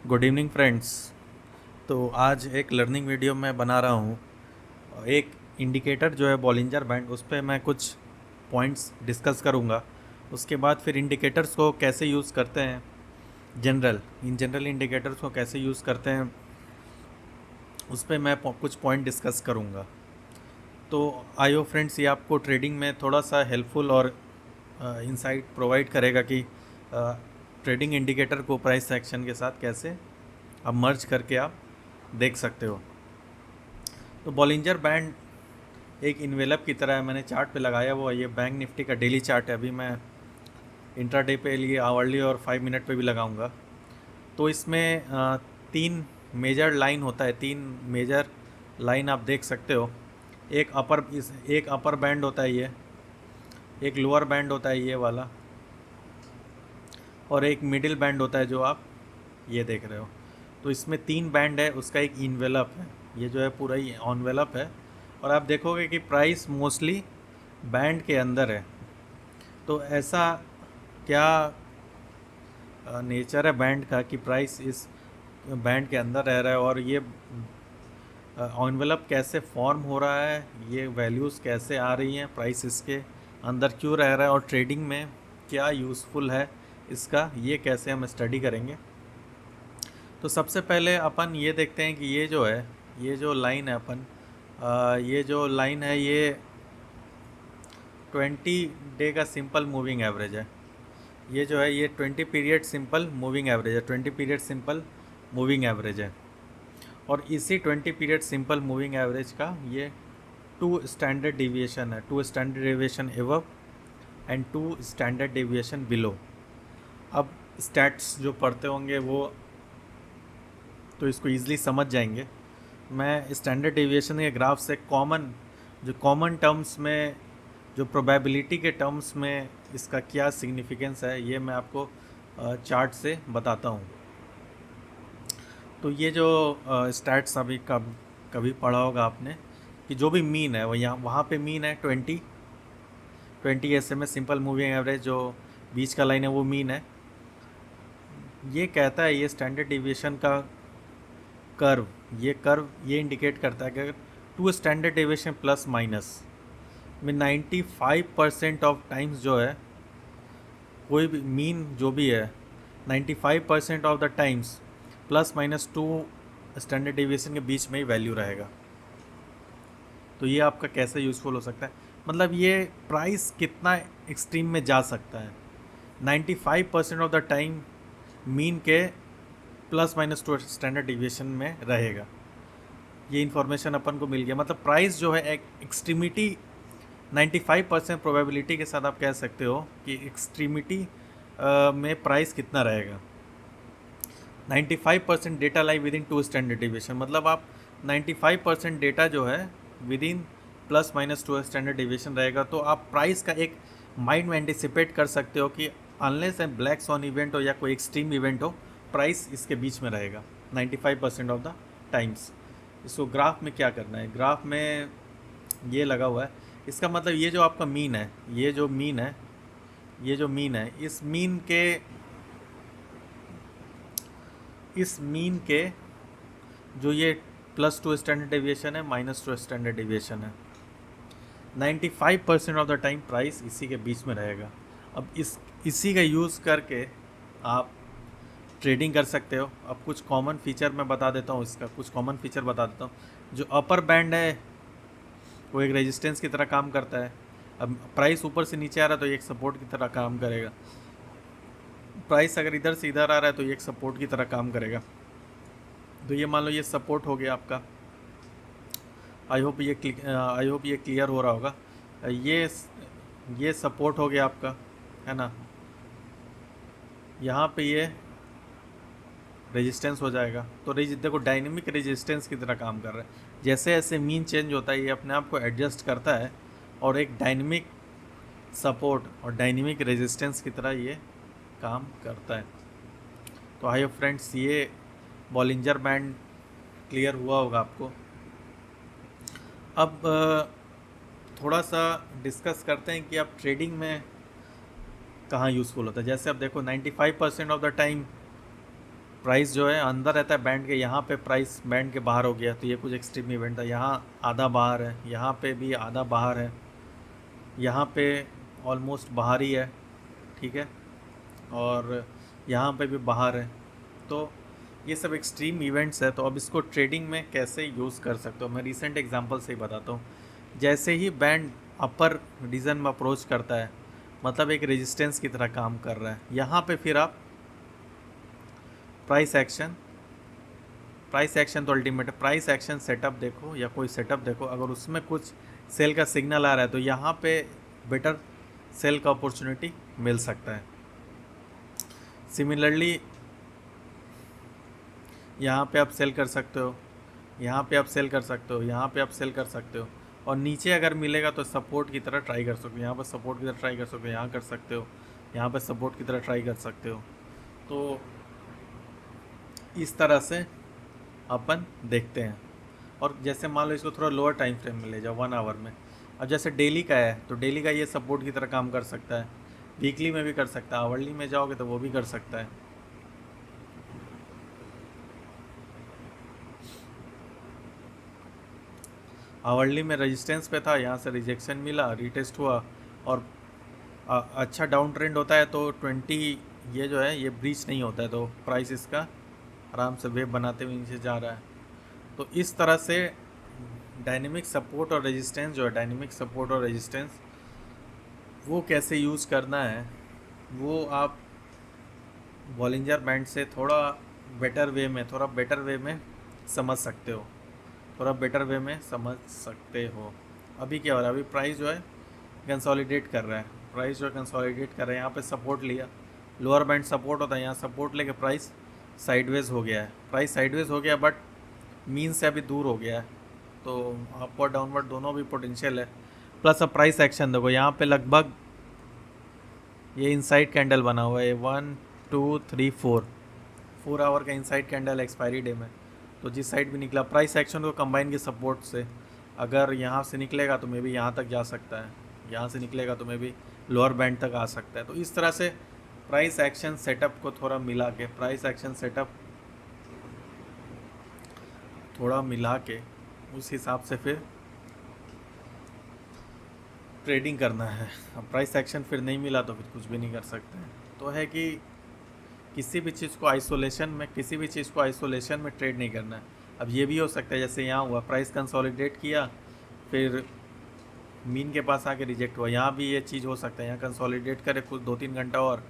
Good evening friends. तो आज एक लर्निंग वीडियो मैं बना रहा हूँ। एक इंडिकेटर जो है बॉलिंजर बैंड, उस पर मैं कुछ पॉइंट्स डिस्कस करूँगा। उसके बाद फिर इंडिकेटर्स को कैसे यूज़ करते हैं, इन जनरल इंडिकेटर्स को कैसे यूज़ करते हैं, उस पर मैं कुछ पॉइंट डिस्कस करूँगा। तो आई होप फ्रेंड्स ये आपको ट्रेडिंग में थोड़ा सा हेल्पफुल और इंसाइट प्रोवाइड करेगा कि ट्रेडिंग इंडिकेटर को प्राइस एक्शन के साथ कैसे आप मर्ज करके आप देख सकते हो। तो बॉलिंजर बैंड एक इन्वेलप की तरह है। मैंने चार्ट पे लगाया हुआ, ये बैंक निफ्टी का डेली चार्ट है। अभी मैं इंट्राडे पे लिए आवरली और 5 मिनट पे भी लगाऊंगा। तो इसमें तीन मेजर लाइन होता है, तीन मेजर लाइन आप देख सकते हो। एक अपर बैंड होता है ये, एक लोअर बैंड होता है ये वाला, और एक मिडिल बैंड होता है जो आप ये देख रहे हो। तो इसमें तीन बैंड है, उसका एक इन्वेलप है। ये जो है पूरा ही एनवेलप है, और आप देखोगे कि प्राइस मोस्टली बैंड के अंदर है। तो ऐसा क्या नेचर है बैंड का कि प्राइस इस बैंड के अंदर रह रहा है, और ये एनवेलप कैसे फॉर्म हो रहा है, ये वैल्यूज़ कैसे आ रही हैं, प्राइस इसके अंदर क्यों रह रहा है, और ट्रेडिंग में क्या यूज़फुल है इसका, ये कैसे हम स्टडी करेंगे। तो सबसे पहले अपन ये देखते हैं कि ये जो है, ये जो लाइन है ये जो लाइन है ये 20 डे का सिंपल मूविंग एवरेज है। ये जो है ये 20 पीरियड सिंपल मूविंग एवरेज है, 20 पीरियड सिंपल मूविंग एवरेज है। और इसी 20 पीरियड सिंपल मूविंग एवरेज का ये टू स्टैंडर्ड डिविएशन है, two standard deviation above and two standard deviation below. अब स्टैट्स जो पढ़ते होंगे वो तो इसको ईजिली समझ जाएंगे। मैं स्टैंडर्ड डेविएशन के ग्राफ से कॉमन टर्म्स में, जो प्रोबेबिलिटी के टर्म्स में इसका क्या सिग्निफिकेंस है, ये मैं आपको चार्ट से बताता हूँ। तो ये जो स्टैट्स अभी कभी पढ़ा होगा आपने कि जो भी मीन है वो यहाँ वहाँ पे मीन है 20 SMA सिंपल मूविंग एवरेज, जो बीच का लाइन है वो मीन है। ये कहता है, ये स्टैंडर्ड डेविएशन का कर्व ये इंडिकेट करता है कि अगर two standard deviation plus minus में 95% ऑफ टाइम्स जो है, कोई भी मीन जो भी है 95% of the times plus minus two standard deviation के बीच में ही वैल्यू रहेगा। तो ये आपका कैसे यूज़फुल हो सकता है, मतलब ये प्राइस कितना एक्सट्रीम में जा सकता है। 95% ऑफ द टाइम मीन के plus minus two standard deviation में रहेगा। ये इन्फॉर्मेशन अपन को मिल गया, मतलब प्राइस जो है एक एक्सट्रीमिटी 95% प्रोबेबिलिटी के साथ आप कह सकते हो कि एक्सट्रीमिटी में प्राइस कितना रहेगा। 95% data lie within two standard deviation, मतलब आप 95% डेटा जो है within plus minus two standard deviation रहेगा। तो आप प्राइस का एक माइंड में एंटिसिपेट कर सकते हो कि unless and black swan event हो या कोई एक्सट्रीम इवेंट हो, प्राइस इसके बीच में रहेगा 95% ऑफ द टाइम्स। इसको ग्राफ में क्या करना है, ग्राफ में ये लगा हुआ है। इसका मतलब ये जो आपका मीन है, ये जो मीन है, इस मीन के जो ये प्लस टू स्टैंडर्ड डेविएशन है माइनस टू स्टैंडर्ड डेविएशन है, 95% ऑफ द टाइम प्राइस इसी के बीच में रहेगा। अब इसी का यूज़ करके आप ट्रेडिंग कर सकते हो। अब कुछ कॉमन फीचर मैं बता देता हूँ, इसका कुछ कॉमन फीचर बता देता हूँ। जो अपर बैंड है वो एक रेजिस्टेंस की तरह काम करता है। अब प्राइस ऊपर से नीचे आ रहा है तो ये एक सपोर्ट की तरह काम करेगा। प्राइस अगर इधर से इधर आ रहा है तो ये एक सपोर्ट की तरह काम करेगा। तो ये मान लो ये सपोर्ट हो गया आपका। आई होप ये क्लियर हो रहा होगा। ये सपोर्ट हो गया आपका, है ना। यहाँ पे ये रेजिस्टेंस हो जाएगा। तो देखो डायनेमिक रेजिस्टेंस की तरह काम कर रहा है। जैसे जैसे मीन चेंज होता है ये अपने आप को एडजस्ट करता है और एक डायनेमिक सपोर्ट और डायनेमिक रेजिस्टेंस की तरह ये काम करता है। तो आई होप फ्रेंड्स ये बॉलिंजर बैंड क्लियर हुआ होगा आपको। अब थोड़ा सा डिस्कस करते हैं कि आप ट्रेडिंग में कहाँ यूज़फुल होता है। जैसे अब देखो 95% ऑफ द टाइम प्राइस जो है अंदर रहता है बैंड के, यहाँ पे प्राइस बैंड के बाहर हो गया, तो ये कुछ एक्सट्रीम इवेंट था। यहाँ आधा बाहर है, यहाँ पे भी आधा बाहर है, यहाँ पे ऑलमोस्ट बाहर ही है, ठीक है, और यहाँ पे भी बाहर है। तो ये सब एक्सट्रीम इवेंट्स है। तो अब इसको ट्रेडिंग में कैसे यूज़ कर सकते हो, मैं रिसेंट एग्जांपल से ही बताता हूँ। जैसे ही बैंड अपर रीजन में अप्रोच करता है, मतलब एक रेजिस्टेंस की तरह काम कर रहा है, यहाँ पे फिर आप प्राइस एक्शन तो अल्टीमेट है, प्राइस एक्शन सेटअप देखो या कोई सेटअप देखो, अगर उसमें कुछ सेल का सिग्नल आ रहा है तो यहाँ पे बेटर सेल का अपॉर्चुनिटी मिल सकता है। सिमिलरली यहाँ पे आप सेल कर सकते हो, यहाँ पे आप सेल कर सकते हो, यहाँ पे आप सेल कर सकते हो, और नीचे अगर मिलेगा तो सपोर्ट की तरह ट्राई कर सकते हो, यहाँ पर सपोर्ट की तरह ट्राई कर सकते हो, यहाँ कर सकते हो, यहाँ पर सपोर्ट की तरह ट्राई कर सकते हो। तो इस तरह से अपन देखते हैं। और जैसे मान लो इसको थोड़ा लोअर टाइम फ्रेम में ले जाओ, 1 आवर में। अब जैसे डेली का है तो डेली का ये सपोर्ट की तरह काम कर सकता है, वीकली में भी कर सकता है, आवरली में जाओगे तो वो भी कर सकता है। आवरली में रेजिस्टेंस पे था, यहाँ से रिजेक्शन मिला, रीटेस्ट हुआ, और अच्छा डाउन ट्रेंड होता है तो 20 ये जो है ये ब्रीच नहीं होता है, तो प्राइस इसका आराम से वेव बनाते हुए नीचे जा रहा है। तो इस तरह से डायनेमिक सपोर्ट और रेजिस्टेंस जो है, डायनेमिक सपोर्ट और रेजिस्टेंस वो कैसे यूज़ करना है वो आप बॉलिंजर बैंड से थोड़ा बेटर वे में समझ सकते हो, थोड़ा बेटर वे में समझ सकते हो। अभी क्या हो रहा है, अभी प्राइस जो है कंसोलिडेट कर रहा है, प्राइस जो है कंसोलिडेट कर रहा है, यहाँ पे सपोर्ट लिया, लोअर बैंड सपोर्ट होता है, यहाँ सपोर्ट लेके प्राइस साइडवेज हो गया है, प्राइस साइडवेज हो गया बट मीन से अभी दूर हो गया है, तो अपवर्ड डाउनवर्ड दोनों भी पोटेंशियल है। प्लस अब प्राइस एक्शन देखो, यहाँ पे लगभग ये इनसाइड कैंडल बना हुआ है, 1 2 3 4 आवर का इनसाइड कैंडल एक्सपायरी डे में। तो जिस साइड भी निकला प्राइस एक्शन को कंबाइन के सपोर्ट से, अगर यहाँ से निकलेगा तो मे बी यहाँ तक जा सकता है, यहाँ से निकलेगा तो मे बी लोअर बैंड तक आ सकता है। तो इस तरह से प्राइस एक्शन सेटअप को थोड़ा मिला के, प्राइस एक्शन सेटअप थोड़ा मिला के उस हिसाब से फिर ट्रेडिंग करना है। अब प्राइस एक्शन फिर नहीं मिला तो फिर कुछ भी नहीं कर सकते हैं। तो है कि किसी भी चीज़ को आइसोलेशन में ट्रेड नहीं करना है। अब ये भी हो सकता है जैसे यहाँ हुआ, प्राइस कंसोलिडेट किया, फिर मीन के पास आके रिजेक्ट हुआ, यहाँ भी ये चीज़ हो सकता है, यहाँ कंसोलिडेट करे कुछ 2-3 घंटा और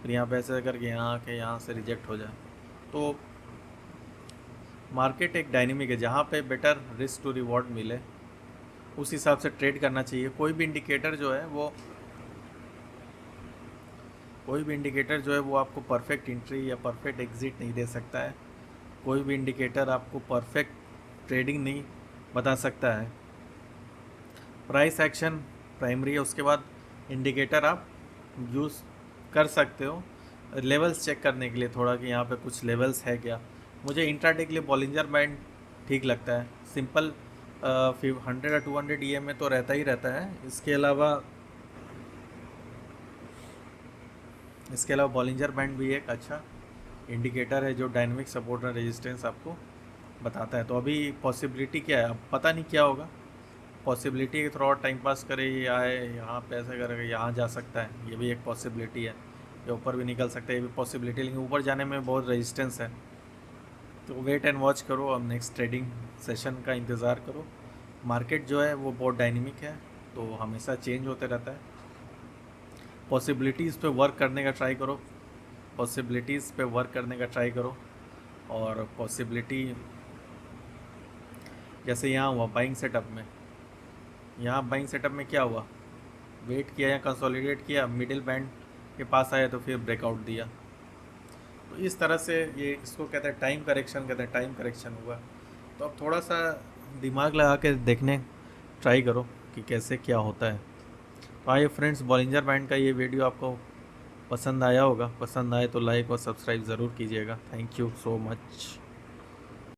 फिर यहाँ पे ऐसे करके यहाँ आके यहाँ से रिजेक्ट हो जाए। तो मार्केट एक डायनेमिक है, जहाँ पे बेटर रिस्क टू रिवॉर्ड मिले उस हिसाब से ट्रेड करना चाहिए। कोई भी इंडिकेटर जो है वो आपको परफेक्ट एंट्री या परफेक्ट एग्जिट नहीं दे सकता है, कोई भी इंडिकेटर आपको परफेक्ट ट्रेडिंग नहीं बता सकता है। प्राइस एक्शन प्राइमरी है, उसके बाद इंडिकेटर आप यूज़ कर सकते हो लेवल्स चेक करने के लिए थोड़ा, कि यहाँ पे कुछ लेवल्स है क्या। मुझे इंट्राडे के लिए बॉलिंजर बैंड ठीक लगता है, सिंपल 100 या 200 EMA तो रहता ही रहता है। इसके अलावा बॉलिंजर बैंड भी एक अच्छा इंडिकेटर है जो डायनेमिक सपोर्ट और रेजिस्टेंस आपको बताता है। तो अभी पॉसिबिलिटी क्या है, अब पता नहीं क्या होगा, पॉसिबिलिटी है थोड़ा और टाइम पास करे, या है यहाँ पे ऐसा करेगा, यहाँ जा सकता है, ये भी एक पॉसिबिलिटी है, या ऊपर भी निकल सकता है, ये भी पॉसिबिलिटी, लेकिन ऊपर जाने में बहुत रेजिस्टेंस है। तो वेट एंड वॉच करो, अब नेक्स्ट ट्रेडिंग सेशन का इंतज़ार करो। मार्केट जो है वो बहुत डायनेमिक है, तो हमेशा चेंज होते रहता है। पॉसिबिलिटीज़ पे वर्क करने का ट्राई करो, और पॉसिबिलिटी जैसे यहाँ हुआ बाइंग सेटअप में क्या हुआ, वेट किया या कंसोलिडेट किया, मिडिल बैंड के पास आया तो फिर ब्रेकआउट दिया। तो इस तरह से ये इसको कहते हैं टाइम करेक्शन हुआ। तो अब थोड़ा सा दिमाग लगा के देखने ट्राई करो कि कैसे क्या होता है। तो आइए फ्रेंड्स, बॉलिंजर बैंड का ये वीडियो आपको पसंद आया होगा, पसंद आए तो लाइक और सब्सक्राइब ज़रूर कीजिएगा। Thank you so much.